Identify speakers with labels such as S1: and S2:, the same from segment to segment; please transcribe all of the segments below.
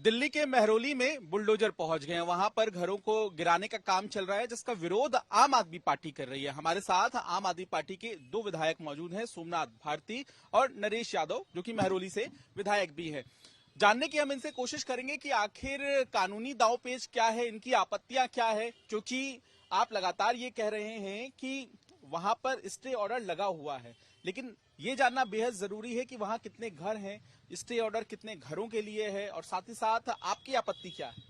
S1: दिल्ली के मेहरौली में बुलडोजर पहुंच गए हैं। वहां पर घरों को गिराने का काम चल रहा है, जिसका विरोध आम आदमी पार्टी कर रही है। हमारे साथ आम आदमी पार्टी के दो विधायक मौजूद हैं, सोमनाथ भारती और नरेश यादव, जो कि मेहरौली से विधायक भी है। जानने की हम इनसे कोशिश करेंगे कि आखिर कानूनी दांवपेच क्या है, इनकी आपत्तियां क्या है, क्योंकि आप लगातार ये कह रहे हैं कि वहां पर स्टे ऑर्डर लगा हुआ है, लेकिन ये जानना बेहद जरूरी है कि वहां कितने घर हैं, स्टे ऑर्डर कितने घरों के लिए है, और साथ ही साथ आपकी आपत्ति क्या है।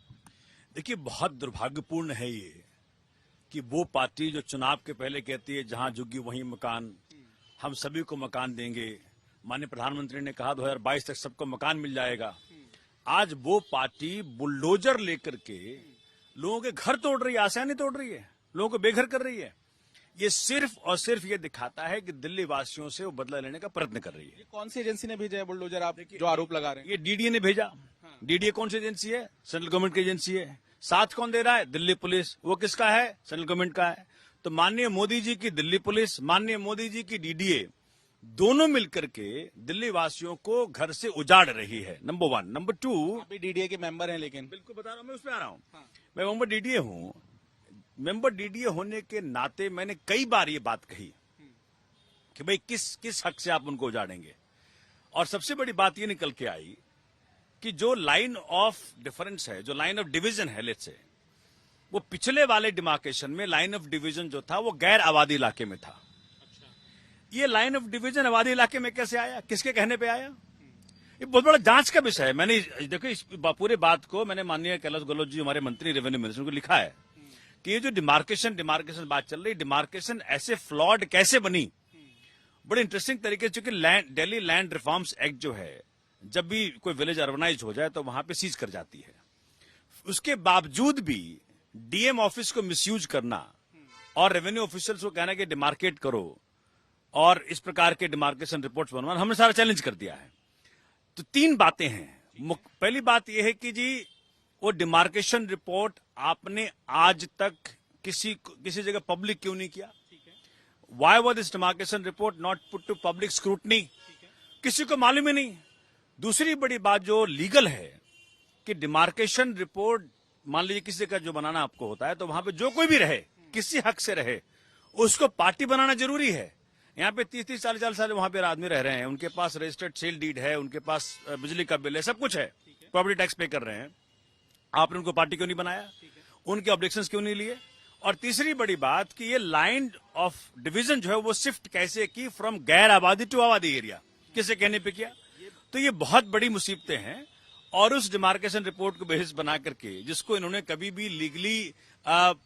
S2: देखिए, बहुत दुर्भाग्यपूर्ण है ये कि वो पार्टी जो चुनाव के पहले कहती है जहां झुग्गी वहीं मकान, हम सभी को मकान देंगे, माननीय प्रधानमंत्री ने कहा 2022 तक सबको मकान मिल जाएगा, आज वो पार्टी बुलडोजर लेकर के लोगों के घर तोड़ रही है, आसियां नहीं तोड़ रही है, लोगों को बेघर कर रही है। ये सिर्फ और सिर्फ ये दिखाता है कि दिल्ली वासियों से वो बदला लेने का प्रयत्न कर रही है।
S1: ये कौन सी एजेंसी ने भेजा है बुलडोजर, आप जो आरोप लगा रहे हैं?
S2: ये डीडीए ने भेजा। डीडीए कौन सी एजेंसी है? सेंट्रल गवर्नमेंट की एजेंसी है। साथ कौन दे रहा है? दिल्ली पुलिस। वो किसका है? सेंट्रल गवर्नमेंट का है। तो माननीय मोदी जी की दिल्ली पुलिस, माननीय मोदी जी की डीडीए, दोनों मिलकर के दिल्ली वासियों को घर से उजाड़ रही है। नंबर 1। नंबर 2,
S1: आप भी डीडीए के मेंबर हैं, लेकिन
S2: बिल्कुल बता रहा हूं, मैं उसमें आ रहा हूं। मैं मेंबर डीडीए हूं। मेंबर डीडीए होने के नाते मैंने कई बार ये बात कही कि भाई किस हक से आप उनको उजाड़ेंगे, और सबसे बड़ी बात ये निकल के आई कि जो लाइन ऑफ डिफरेंस है, जो लाइन ऑफ डिवीजन है, लेट्स से, वो पिछले वाले डिमार्केशन में लाइन ऑफ डिवीजन जो था वो गैर आबादी इलाके में था। ये लाइन ऑफ डिवीजन आबादी इलाके में कैसे आया, किसके कहने पे आया? ये बहुत बड़ा जांच का विषय है। मैंने देखो इस पूरे बात को मैंने माननीय कैलाश गहलोत जी, हमारे मंत्री रेवेन्यू मिनिस्टर को लिखा है कि ये जो डिमार्केशन बात चल रही, डिमार्केशन ऐसे फ्लॉड कैसे बनी, बड़े इंटरेस्टिंग तरीके से। क्योंकि दिल्ली लैंड रिफॉर्म्स एक्ट जो है, जब भी कोई विलेज अर्बनाइज हो जाए तो वहां पे सीज कर जाती है। उसके बावजूद भी डीएम ऑफिस को मिसयूज करना और रेवेन्यू ऑफिशियल्स को कहना कि डिमार्केट करो और इस प्रकार के डिमार्केशन रिपोर्ट्स बनवाना, हमने सारा चैलेंज कर दिया है। तो 3 बातें हैं। पहली बात यह है कि जी वो डिमार्केशन रिपोर्ट आपने आज तक किसी जगह पब्लिक क्यों नहीं किया? Why was this demarcation report not put to public scrutiny? किसी को मालूम ही नहीं। दूसरी बड़ी बात जो लीगल है कि डिमार्केशन रिपोर्ट, मान लीजिए किसी का जो बनाना आपको होता है, तो वहां पे जो कोई भी रहे, किसी हक से रहे, उसको पार्टी बनाना जरूरी है। यहाँ पे 30-30, 40-40 साल वहां पे आदमी रह रहे हैं, उनके पास रजिस्टर्ड सेल डीड है, उनके पास बिजली का बिल है, सब कुछ है, प्रॉपर्टी टैक्स पे कर रहे हैं। आपने उनको पार्टी क्यों नहीं बनाया? उनके ऑब्जेक्शंस क्यों नहीं लिए? और तीसरी बड़ी बात कि ये लाइन ऑफ डिवीजन जो है वो शिफ्ट कैसे की फ्रॉम गैर आबादी टू आबादी एरिया, किसे कहने पे किया? तो ये बहुत बड़ी मुसीबतें हैं। और उस डिमार्केशन रिपोर्ट को बेसिस बना करके, जिसको इन्होंने कभी भी लीगली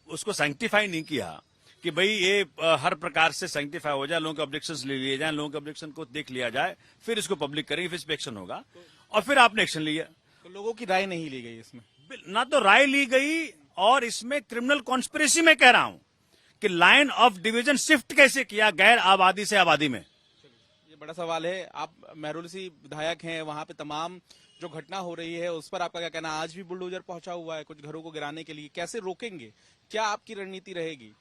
S2: उसको सैंक्टिफाई नहीं किया कि भाई ये हर प्रकार से सैंक्टिफाई हो जाए, लोगों के ऑब्जेक्शंस ले लिए जाए, लोगों के ऑब्जेक्शन को देख लिया जाए, फिर इसको पब्लिक करेंगे, फिर एक्शन होगा, और फिर आपने एक्शन लिया।
S1: तो लोगों की राय नहीं ली गई इसमें?
S2: ना तो राय ली गई, और इसमें क्रिमिनल कॉन्स्पिरेसी में कह रहा हूं कि लाइन ऑफ डिवीजन शिफ्ट कैसे किया गैर आबादी से आबादी में।
S1: ये बड़ा सवाल है। आप मेहरौली से विधायक हैं, वहां पे तमाम जो घटना हो रही है उस पर आपका क्या कहना? आज भी बुलडोजर पहुंचा हुआ है कुछ घरों को गिराने के लिए, कैसे रोकेंगे? क्या आपकी रणनीति रहेगी?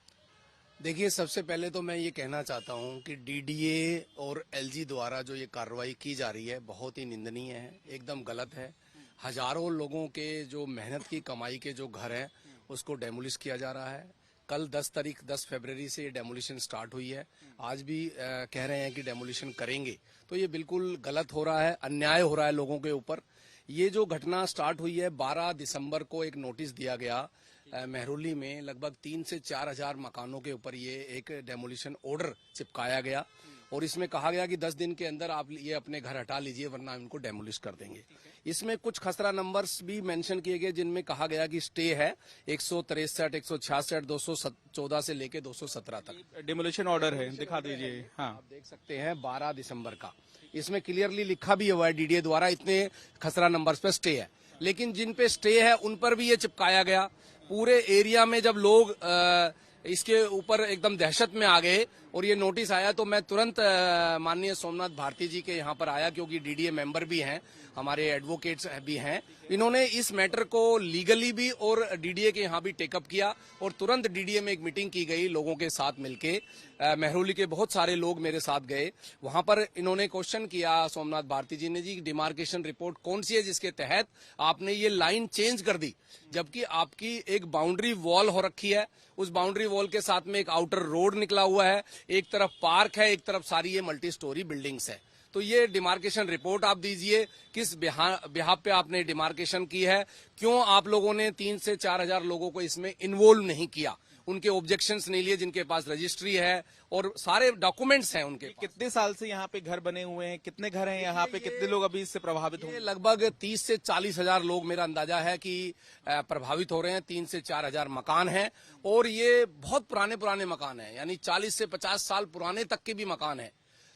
S3: देखिए, सबसे पहले तो मैं ये कहना चाहता हूं कि डीडीए और एलजी द्वारा जो ये कार्रवाई की जा रही है बहुत ही निंदनीय है, एकदम गलत है। हजारों लोगों के जो मेहनत की कमाई के जो घर हैं उसको डेमोलिश किया जा रहा है। कल 10 फरवरी से ये डेमोलिशन स्टार्ट हुई है। आज भी कह रहे हैं कि डेमोलिशन करेंगे, तो ये बिल्कुल गलत हो रहा है, अन्याय हो रहा है लोगों के ऊपर। ये जो घटना स्टार्ट हुई है, 12 दिसंबर को एक नोटिस दिया गया मेहरौली में, लगभग 3 से 4 हजार मकानों के ऊपर ये एक डेमोलिशन ऑर्डर चिपकाया गया, और इसमें कहा गया कि 10 दिन के अंदर आप ये अपने घर हटा लीजिए वरना इनको डेमोलिश कर देंगे। इसमें कुछ खसरा नंबर्स भी मेंशन किए गए, जिनमें कहा गया कि स्टे है 163, 166, 214 से लेके 217 तक
S1: डेमोलिशन ऑर्डर है, दिखा दीजिए। हाँ,
S3: आप देख सकते हैं 12 दिसंबर का। इसमें क्लियरली लिखा भी हुआ है डीडीए द्वारा, इतने खसरा नंबर्स पे स्टे है। लेकिन जिन पे स्टे है उन पर भी ये चिपकाया गया। पूरे एरिया में जब लोग इसके ऊपर एकदम दहशत में आ गए, और ये नोटिस आया तो मैं तुरंत माननीय सोमनाथ भारती जी के यहाँ पर आया, क्योंकि डीडीए मेंबर भी हैं, हमारे एडवोकेट्स भी हैं। इन्होंने इस मैटर को लीगली भी और डीडीए के यहाँ भी टेकअप किया और तुरंत डीडीए में एक मीटिंग की गई लोगों के साथ मिलके। महरौली के बहुत सारे लोग मेरे साथ गए, वहां पर इन्होंने क्वेश्चन किया सोमनाथ भारती जी ने, जी डिमार्केशन रिपोर्ट कौन सी है जिसके तहत आपने ये लाइन चेंज कर दी, जबकि आपकी एक बाउंड्री वॉल हो रखी है, उस बाउंड्री वॉल के साथ में एक आउटर रोड निकला हुआ है, एक तरफ पार्क है, एक तरफ सारी ये मल्टी स्टोरी बिल्डिंग्स है। तो ये डिमार्केशन रिपोर्ट आप दीजिए, किस बिहाफ पे आपने डिमार्केशन की है, क्यों आप लोगों ने 3 से 4 हजार लोगों को इसमें इन्वॉल्व नहीं किया, उनके ऑब्जेक्शंस नहीं लिए जिनके पास रजिस्ट्री है और सारे डॉक्यूमेंट्स हैं उनके पास।
S1: कितने साल से यहाँ पे घर बने हुए हैं, कितने घर हैं यहाँ पे, कितने लोग अभी इससे प्रभावित
S3: ये
S1: होंगे?
S3: लगभग 30 से 40 हजार लोग, मेरा अंदाजा है कि प्रभावित हो रहे हैं। 3 से 4 हजार मकान हैं और ये बहुत पुराने मकान हैं, यानी 40 से 50 साल पुराने तक के भी मकान हैं।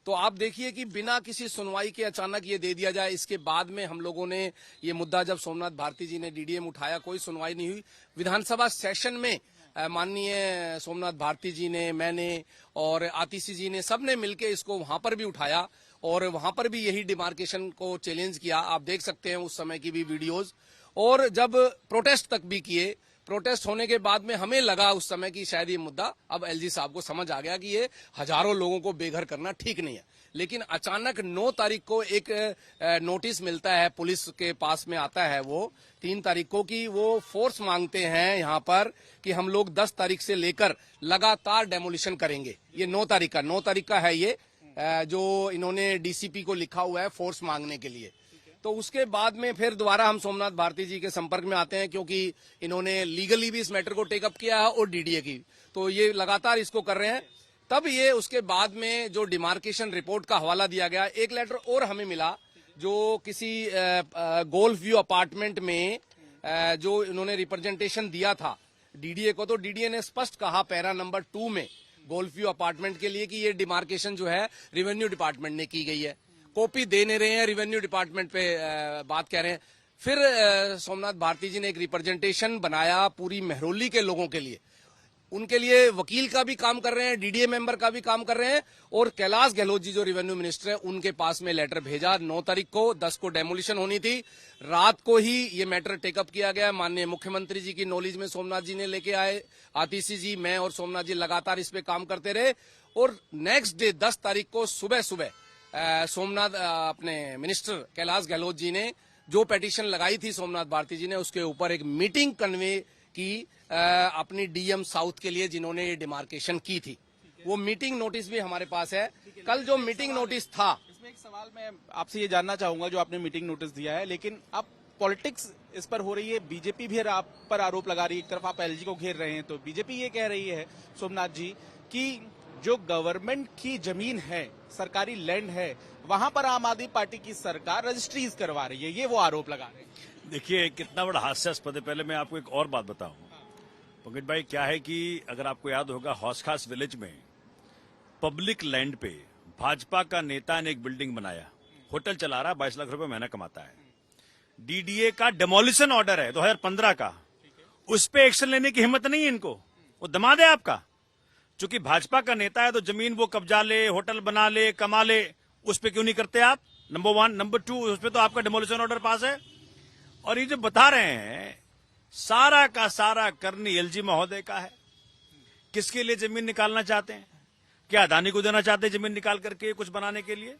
S3: तो आप देखिए कि बिना किसी सुनवाई के अचानक ये दे दिया जाए। इसके बाद में हम लोगों ने ये मुद्दा जब सोमनाथ भारती जी ने डीडीए में उठाया, कोई सुनवाई नहीं हुई। विधानसभा सेशन में माननीय सोमनाथ भारती जी ने, मैंने और आतिशी जी ने, सबने मिलकर इसको वहां पर भी उठाया और वहां पर भी यही डिमार्केशन को चैलेंज किया। आप देख सकते हैं उस समय की भी वीडियोज, और जब प्रोटेस्ट तक भी किए। प्रोटेस्ट होने के बाद में हमें लगा उस समय कि शायद ये मुद्दा अब एलजी साहब को समझ आ गया कि ये हजारों लोगों को बेघर करना ठीक नहीं है। लेकिन अचानक 9 तारीख को एक नोटिस मिलता है, पुलिस के पास में आता है वो 3 तारीख को, कि वो फोर्स मांगते हैं यहाँ पर कि हम लोग 10 तारीख से लेकर लगातार डेमोलिशन करेंगे। ये 9 तारीख का है ये, जो इन्होंने डीसीपी को लिखा हुआ है फोर्स मांगने के लिए। तो उसके बाद में फिर दोबारा हम सोमनाथ भारती जी के संपर्क में आते हैं, क्योंकि इन्होंने लीगली भी इस मैटर को टेकअप किया है और डीडीए की, तो ये लगातार इसको कर रहे हैं। तब ये उसके बाद में जो डिमार्केशन रिपोर्ट का हवाला दिया गया, एक लेटर और हमें मिला जो किसी गोल्फ व्यू अपार्टमेंट में जो इन्होंने रिप्रेजेंटेशन दिया था डीडीए को, तो डीडीए ने स्पष्ट कहा पैरा नंबर 2 में गोल्फ व्यू अपार्टमेंट के लिए कि ये डिमार्केशन जो है रेवेन्यू डिपार्टमेंट ने की गई है। कॉपी दे नहीं रहे हैं, रेवेन्यू डिपार्टमेंट पे बात कह रहे हैं। फिर सोमनाथ भारती जी ने एक रिप्रेजेंटेशन बनाया पूरी महरौली के लोगों के लिए, उनके लिए वकील का भी काम कर रहे हैं, डीडीए मेंबर का भी काम कर रहे हैं, और कैलाश गहलोत जी जो रेवेन्यू मिनिस्टर है उनके पास में लेटर भेजा। 9 तारीख को 10 को डेमोलिशन होनी थी, रात को ही ये मैटर टेकअप किया गया। माननीय मुख्यमंत्री जी की नॉलेज में सोमनाथ जी ने लेके आए, आतिशी जी, मैं और सोमनाथ जी लगातार इस पे काम करते रहे। और नेक्स्ट डे 10 तारीख को सुबह सोमनाथ अपने मिनिस्टर कैलाश गहलोत जी ने जो पेटिशन लगाई थी सोमनाथ भारती जी ने, उसके ऊपर एक मीटिंग कन्वे की अपनी डीएम साउथ के लिए, जिन्होंने ये डिमार्केशन की थी। वो मीटिंग नोटिस भी हमारे पास है। कल जो मीटिंग नोटिस था,
S1: इसमें एक सवाल मैं आपसे ये जानना चाहूंगा, जो आपने मीटिंग नोटिस दिया है, लेकिन अब पॉलिटिक्स इस पर हो रही है, बीजेपी भी आप पर आरोप लगा रही है। एक तरफ आप एलजी को घेर रहे हैं, तो बीजेपी ये कह रही है सोमनाथ जी कि जो गवर्नमेंट की जमीन है, सरकारी लैंड है, वहां पर आम आदमी पार्टी की सरकार रजिस्ट्रीज करवा रही है, ये वो आरोप लगा रहे हैं।
S2: देखिए कितना बड़ा हास्यास्पद है। पहले मैं आपको एक और बात बताऊं पंकज भाई, क्या है कि अगर आपको याद होगा हौसखास विलेज में पब्लिक लैंड पे भाजपा का नेता ने एक बिल्डिंग बनाया, होटल चला रहा, 22 लाख रुपए महीना कमाता है। डीडीए का डेमोलिशन ऑर्डर है 2015 का, उस पे एक्शन लेने की हिम्मत नहीं है इनको। वो दमाद है आपका, चूंकि भाजपा का नेता है तो जमीन वो कब्जा ले, होटल बना ले, कमा ले, उस पे क्यों नहीं करते आप? नंबर 1। नंबर 2, उस पे तो आपका डेमोलिशन ऑर्डर पास है। और ये जो बता रहे हैं सारा का सारा करनी एलजी महोदय का है। किसके लिए जमीन निकालना चाहते हैं? क्या अदानी को देना चाहते हैं जमीन निकाल करके कुछ बनाने के लिए?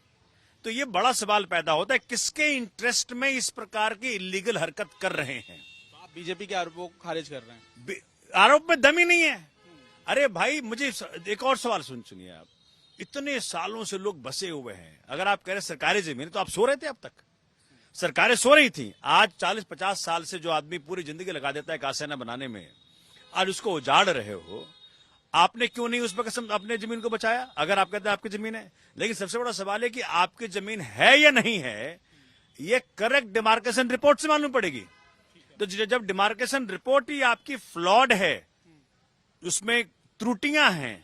S2: तो ये बड़ा सवाल पैदा होता है, किसके इंटरेस्ट में इस प्रकार की इलीगल हरकत कर रहे हैं?
S1: आप बीजेपी के आरोपों को खारिज कर रहे हैं।
S2: आरोप में दम ही नहीं है। अरे भाई, मुझे एक और सवाल सुनिए आप। इतने सालों से लोग बसे हुए हैं, अगर आप कह रहे सरकारी जमीन, तो आप सो रहे थे अब तक? सरकारें सो रही थी। आज 40-50 साल से जो आदमी पूरी जिंदगी लगा देता है कासेना बनाने में, आज उसको उजाड़ रहे हो। आपने क्यों नहीं उस पर कसम अपने जमीन को बचाया? अगर आप कहते हैं आपकी जमीन है, लेकिन सबसे बड़ा सवाल है कि आपकी जमीन है या नहीं है, ये करेक्ट डिमार्केशन रिपोर्ट से मालूम पड़ेगी। तो जब डिमार्केशन रिपोर्ट ही आपकी फ्लॉड है, उसमें त्रुटियां हैं,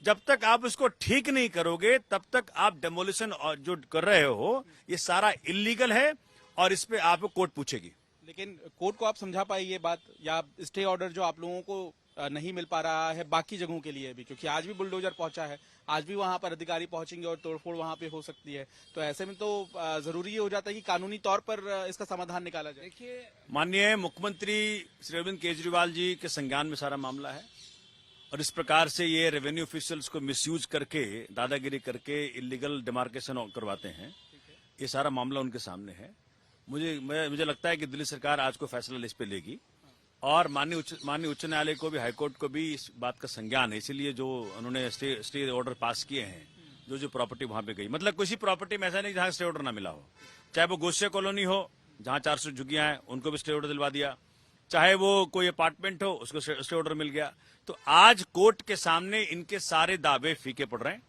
S2: जब तक आप उसको ठीक नहीं करोगे तब तक आप डेमोलिशन जो कर रहे हो ये सारा इलीगल है और इस पे आपको कोर्ट पूछेगी।
S1: लेकिन कोर्ट को आप समझा पाए ये बात, या स्टे ऑर्डर जो आप लोगों को नहीं मिल पा रहा है बाकी जगहों के लिए भी, क्योंकि आज भी बुलडोजर पहुंचा है, आज भी वहां पर अधिकारी पहुंचेंगे और तोड़फोड़ वहां पे हो सकती है। तो ऐसे में तो जरूरी ये हो जाता है कि कानूनी तौर पर इसका समाधान निकाला जाए।
S3: देखिए,
S2: माननीय मुख्यमंत्री श्री अरविंद केजरीवाल जी के संज्ञान में सारा मामला है और इस प्रकार से ये रेवेन्यू ऑफिशियल्स को मिसयूज करके, दादागिरी करके इलीगल डिमार्केशन करवाते हैं, ये सारा मामला उनके सामने है। मुझे लगता है कि दिल्ली सरकार आज को फैसला इस पे लेगी और माननीय उच्च न्यायालय को भी, हाईकोर्ट को भी इस बात का संज्ञान है। इसीलिए जो उन्होंने स्टे ऑर्डर पास किए हैं, जो प्रॉपर्टी वहां पे गई, मतलब किसी प्रॉपर्टी में ऐसा नहीं जहां स्टे ऑर्डर ना मिला हो, चाहे वो गोशिया कॉलोनी हो जहां 400 झुग्गियां हैं उनको भी स्टे ऑर्डर दिलवा दिया, चाहे वो कोई अपार्टमेंट हो उसको स्टे ऑर्डर मिल गया। तो आज कोर्ट के सामने इनके सारे दावे फीके पड़ रहे हैं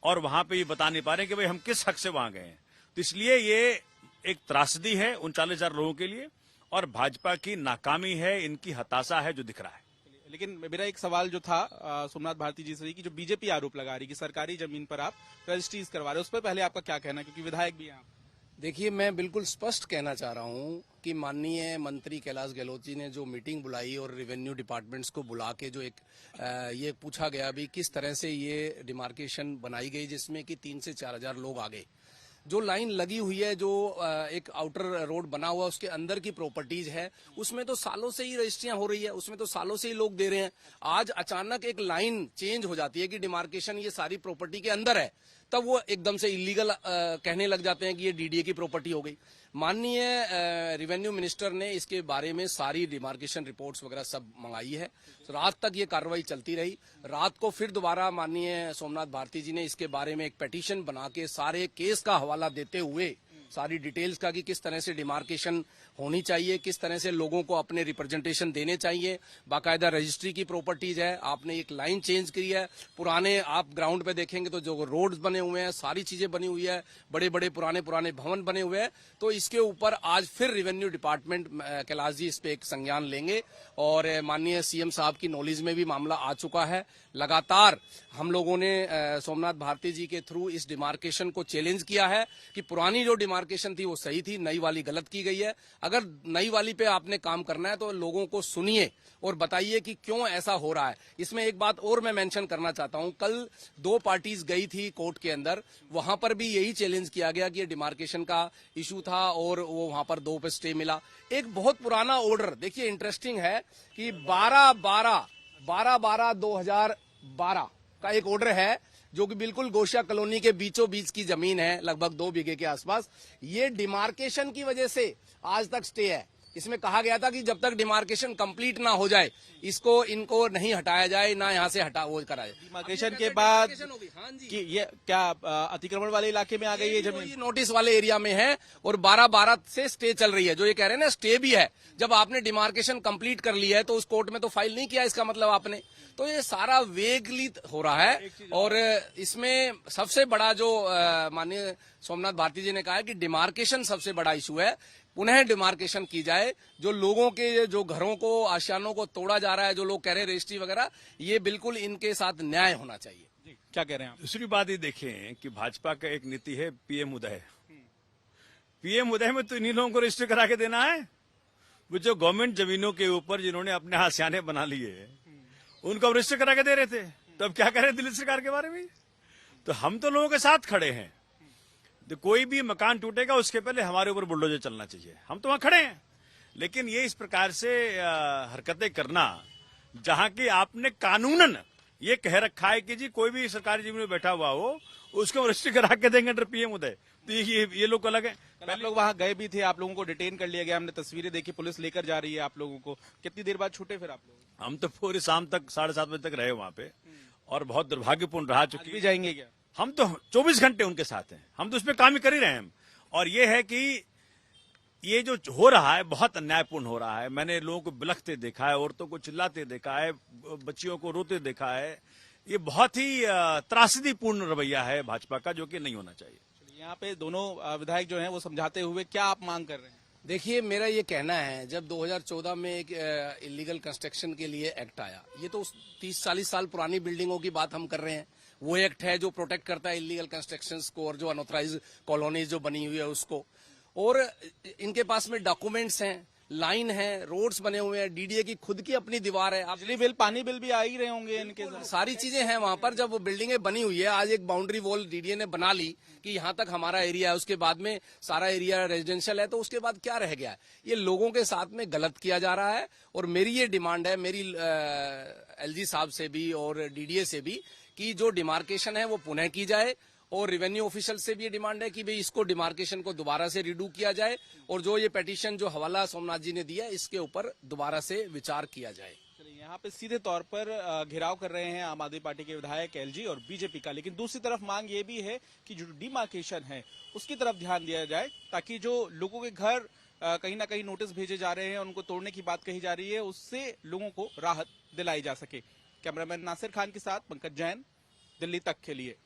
S2: और वहां पे ये बता नहीं पा रहे कि भाई हम किस हक से वहां गए हैं। तो इसलिए ये एक त्रासदी है 39,000 लोगों के लिए और भाजपा की नाकामी है, इनकी हताशा है जो दिख रहा है।
S1: लेकिन मेरा एक सवाल जो था सोमनाथ भारती जी से, कि जो बीजेपी आरोप लगा रही कि सरकारी जमीन पर आप रजिस्ट्रीज करवा रहे हो, उस पर पहले आपका क्या कहना है, क्योंकि विधायक भी हैं आप?
S3: देखिए, मैं बिल्कुल स्पष्ट कहना चाह रहा हूं कि माननीय मंत्री कैलाश गहलोत जी ने जो मीटिंग बुलाई और रेवेन्यू डिपार्टमेंट्स को बुला के जो ये पूछा गया भी किस तरह से ये डिमार्केशन बनाई गई, जिसमें कि 3 से 4,000 लोग आ गए। जो लाइन लगी हुई है, जो एक आउटर रोड बना हुआ उसके अंदर की प्रॉपर्टीज है, उसमें तो सालों से ही रजिस्ट्रियां हो रही है, उसमें तो सालों से ही लोग दे रहे हैं। आज अचानक एक लाइन चेंज हो जाती है कि डिमार्केशन ये सारी प्रॉपर्टी के अंदर है, तब वो एकदम से इलीगल कहने लग जाते हैं कि ये डीडीए की प्रॉपर्टी हो गई। माननीय रेवेन्यू मिनिस्टर ने इसके बारे में सारी डिमार्केशन रिपोर्ट्स वगैरह सब मंगाई है। तो रात तक ये कार्रवाई चलती रही। रात को फिर दोबारा माननीय सोमनाथ भारती जी ने इसके बारे में एक पिटीशन बना के सारे केस का हवाला देते हुए सारी डिटेल्स का कि किस तरह से डिमार्केशन होनी चाहिए, किस तरह से लोगों को अपने रिप्रेजेंटेशन देने चाहिए, बाकायदा रजिस्ट्री की प्रॉपर्टीज है, आपने एक लाइन चेंज की है, पुराने आप ग्राउंड पे देखेंगे तो जो रोड्स बने हुए हैं, सारी चीजें बनी हुई है, बड़े बड़े पुराने भवन बने हुए हैं। तो इसके ऊपर आज फिर रेवेन्यू डिपार्टमेंट कैलाश जी इस पे एक संज्ञान लेंगे और माननीय सीएम साहब की नॉलेज में भी मामला आ चुका है। लगातार हम लोगों ने सोमनाथ भारती जी के थ्रू इस डिमार्केशन को चैलेंज किया है कि पुरानी जो डिमार्केशन थी वो सही थी, नई वाली गलत की गई है। अगर नई वाली पे आपने काम करना है तो लोगों को सुनिए और बताइए कि क्यों ऐसा हो रहा है। इसमें एक बात और मैं मेंशन करना चाहता हूं, कल 2 पार्टीज गई थी कोर्ट के अंदर, वहां पर भी यही चैलेंज किया गया कि ये डिमार्केशन का इशू था और वो वहां पर 2 पे स्टे मिला। एक बहुत पुराना ऑर्डर, देखिए इंटरेस्टिंग है कि 12/12/2012 का एक ऑर्डर है जो कि बिल्कुल गोशिया कॉलोनी के बीचों बीच की जमीन है, लगभग 2 बीघे के आसपास। ये डिमार्केशन की वजह से आज तक स्टे है। इसमें कहा गया था कि जब तक डिमार्केशन कंप्लीट ना हो जाए इनको नहीं हटाया जाए, ना यहाँ से वो करा जाए।
S1: डिमार्केशन के बाद
S3: हाँ जी,
S1: कि ये क्या अतिक्रमण वाले इलाके में आ गई है जमीन?
S3: ये नोटिस वाले एरिया में है और 12/12 से स्टे चल रही है। जो ये कह रहे हैं ना, स्टे भी है। जब आपने डिमार्केशन कंप्लीट कर लिया है तो उस कोर्ट में तो फाइल नहीं किया, इसका मतलब आपने, तो ये सारा वेगली हो रहा है। और इसमें सबसे बड़ा जो माननीय सोमनाथ भारती जी ने कहा है कि डिमार्केशन सबसे बड़ा इशू है। पुनः डिमार्केशन की जाए। जो लोगों के जो घरों को, आशियानों को तोड़ा जा रहा है, जो लोग कह रहे हैं रजिस्ट्री वगैरह, ये बिल्कुल इनके साथ न्याय होना चाहिए।
S1: जी, क्या कह रहे हैं आप?
S2: दूसरी बात ये देखें कि भाजपा का एक नीति है पीएम उदय। पीएम उदय में तो इन्हीं लोगों को रजिस्टर करा के देना है। वो जो गवर्नमेंट जमीनों के ऊपर जिन्होंने अपने आशियाने बना लिए उनको रजिस्टर करा के दे रहे थे, तो अब क्या करें दिल्ली सरकार के बारे में? तो हम तो लोगों के साथ खड़े हैं। तो कोई भी मकान टूटेगा उसके पहले हमारे ऊपर बुलडोजर चलना चाहिए, हम तो वहां खड़े हैं। लेकिन ये इस प्रकार से हरकतें करना, जहां की आपने कानूनन ये कह रखा है कि जी कोई भी सरकारी जमीन में बैठा हुआ हो उसको रजिस्टर करा के देंगे अंडर पीएम उदय, तो ये लोग अलग है।
S1: आप लोग वहां गए भी थे, आप लोगों को डिटेन कर लिया गया, हमने तस्वीरें देखी, पुलिस लेकर जा रही है आप लोगों को। कितनी देर बाद छूटे फिर आप लोग?
S2: हम तो पूरी शाम तक 7:30 बजे तक रहे वहां पे और बहुत दुर्भाग्यपूर्ण रहा। चुकी
S1: भी जाएंगे क्या?
S2: हम तो 24 घंटे उनके साथ हैं, हम तो उस पर काम ही कर ही रहे हैं हम। और ये है कि ये जो हो रहा है बहुत अन्यायपूर्ण हो रहा है। मैंने लोगों को बिलखते देखा है, औरतों को चिल्लाते देखा है, बच्चियों को रोते देखा है। ये बहुत ही त्रासदीपूर्ण रवैया है भाजपा का, जो कि नहीं होना चाहिए।
S1: यहाँ पे दोनों विधायक जो हैं वो समझाते हुए क्या आप मांग कर रहे हैं?
S3: देखिए, मेरा ये कहना है, जब 2014 में एक इलीगल कंस्ट्रक्शन के लिए एक्ट आया, ये तो 30-40 साल पुरानी बिल्डिंगों की बात हम कर रहे हैं। वो एक्ट है जो प्रोटेक्ट करता है इलीगल कंस्ट्रक्शंस को और जो अनऑथराइज्ड कॉलोनीज जो बनी हुई है उसको। और इनके पास में डॉक्यूमेंट्स हैं, लाइन है, रोड्स बने हुए हैं, डीडीए की खुद की अपनी दीवार है। आप
S1: बिजली बिल पानी बिल भी आ ही रहे होंगे इनके साथ।
S3: सारी चीजें हैं वहां पर। जब वो बिल्डिंगें बनी हुई है, आज एक बाउंड्री वॉल डीडीए ने बना ली कि यहाँ तक हमारा एरिया है, उसके बाद में सारा एरिया रेजिडेंशियल है, तो उसके बाद क्या रह गया है? ये लोगों के साथ में गलत किया जा रहा है। और मेरी ये डिमांड है, मेरी एलजी साहब से भी और डीडीए से भी, कि जो डिमार्केशन है वो पुनः की जाए। और रेवेन्यू ऑफिशियल से भी ये डिमांड है कि भाई इसको डिमार्केशन को दोबारा से रिडू किया जाए, और जो ये पेटिशन जो हवाला सोमनाथ जी ने दिया है, इसके ऊपर दोबारा से विचार किया जाए।
S1: चलिए, यहाँ पे सीधे तौर पर घेराव कर रहे हैं आम आदमी पार्टी के विधायक एलजी और बीजेपी का, लेकिन दूसरी तरफ मांग ये भी है कि जो डिमार्केशन है उसकी तरफ ध्यान दिया जाए, ताकि जो लोगों के घर कहीं ना कहीं नोटिस भेजे जा रहे हैं, उनको तोड़ने की बात कही जा रही है, उससे लोगों को राहत दिलाई जा सके। कैमरामैन नासिर खान के साथ पंकज जैन, दिल्ली तक के लिए।